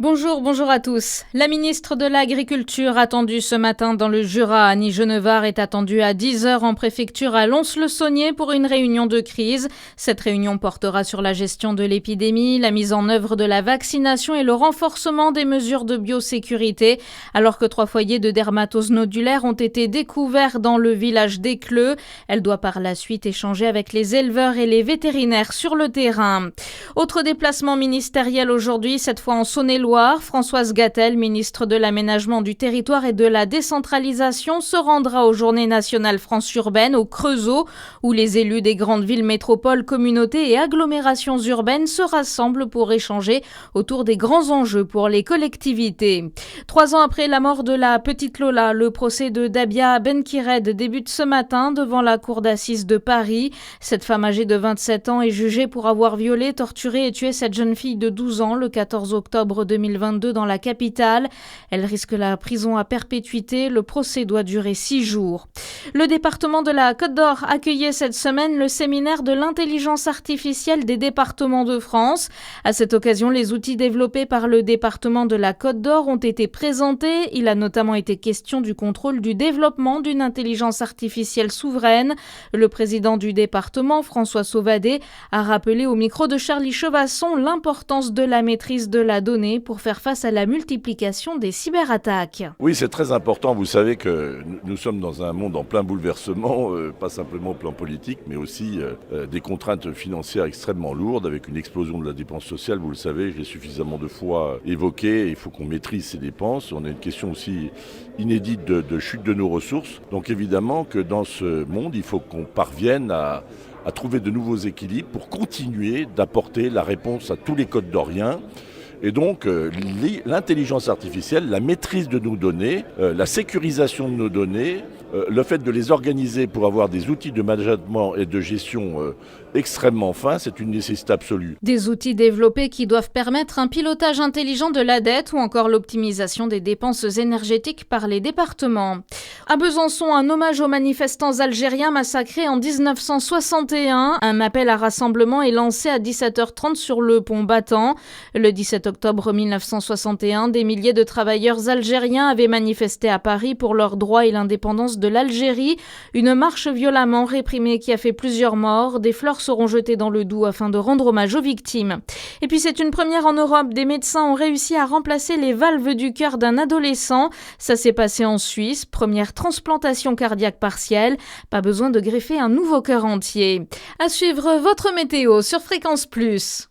Bonjour à tous. La ministre de l'Agriculture attendue ce matin dans le Jura, Annie Genevard, est attendue à 10h en préfecture à Lons-le-Saunier pour une réunion de crise. Cette réunion portera sur la gestion de l'épidémie, la mise en œuvre de la vaccination et le renforcement des mesures de biosécurité, alors que 3 foyers de dermatose nodulaire ont été découverts dans le village d'Écleux. Elle doit par la suite échanger avec les éleveurs et les vétérinaires sur le terrain. Autre déplacement ministériel aujourd'hui, cette fois en Saône-et-Loire. Françoise Gatel, ministre de l'Aménagement du Territoire et de la Décentralisation, se rendra aux Journées nationales France urbaine au Creusot, où les élus des grandes villes, métropoles, communautés et agglomérations urbaines se rassemblent pour échanger autour des grands enjeux pour les collectivités. 3 ans après la mort de la petite Lola, le procès de Dabia Benkired débute ce matin devant la cour d'assises de Paris. Cette femme âgée de 27 ans est jugée pour avoir violé, torturé et tué cette jeune fille de 12 ans le 14 octobre 2022 dans la capitale. Elle risque la prison à perpétuité. Le procès doit durer 6 jours. Le département de la Côte d'Or accueillait cette semaine le séminaire de l'intelligence artificielle des départements de France. À cette occasion, les outils développés par le département de la Côte d'Or ont été présentés. Il a notamment été question du contrôle du développement d'une intelligence artificielle souveraine. Le président du département, François Sauvadet, a rappelé au micro de Charlie Chevasson l'importance de la maîtrise de la donnée pour faire face à la multiplication des cyberattaques. Oui, c'est très important. Vous savez que nous sommes dans un monde en plein bouleversement, pas simplement au plan politique, mais aussi des contraintes financières extrêmement lourdes, avec une explosion de la dépense sociale. Vous le savez, je l'ai suffisamment de fois évoqué. Il faut qu'on maîtrise ces dépenses. On a une question aussi inédite de chute de nos ressources. Donc évidemment que dans ce monde, il faut qu'on parvienne à trouver de nouveaux équilibres pour continuer d'apporter la réponse à tous les Côtes d'Oriens. Et donc, l'intelligence artificielle, la maîtrise de nos données, la sécurisation de nos données, le fait de les organiser pour avoir des outils de management et de gestion extrêmement fins, c'est une nécessité absolue. Des outils développés qui doivent permettre un pilotage intelligent de la dette ou encore l'optimisation des dépenses énergétiques par les départements. À Besançon, un hommage aux manifestants algériens massacrés en 1961. Un appel à rassemblement est lancé à 17h30 sur le pont Battant. Le 17 octobre 1961, des milliers de travailleurs algériens avaient manifesté à Paris pour leurs droits et l'indépendance de l'Algérie. Une marche violemment réprimée qui a fait plusieurs morts. Des fleurs seront jetées dans le Doubs afin de rendre hommage aux victimes. Et puis c'est une première en Europe. Des médecins ont réussi à remplacer les valves du cœur d'un adolescent. Ça s'est passé en Suisse. Première transplantation cardiaque partielle. Pas besoin de greffer un nouveau cœur entier. À suivre votre météo sur Fréquence Plus.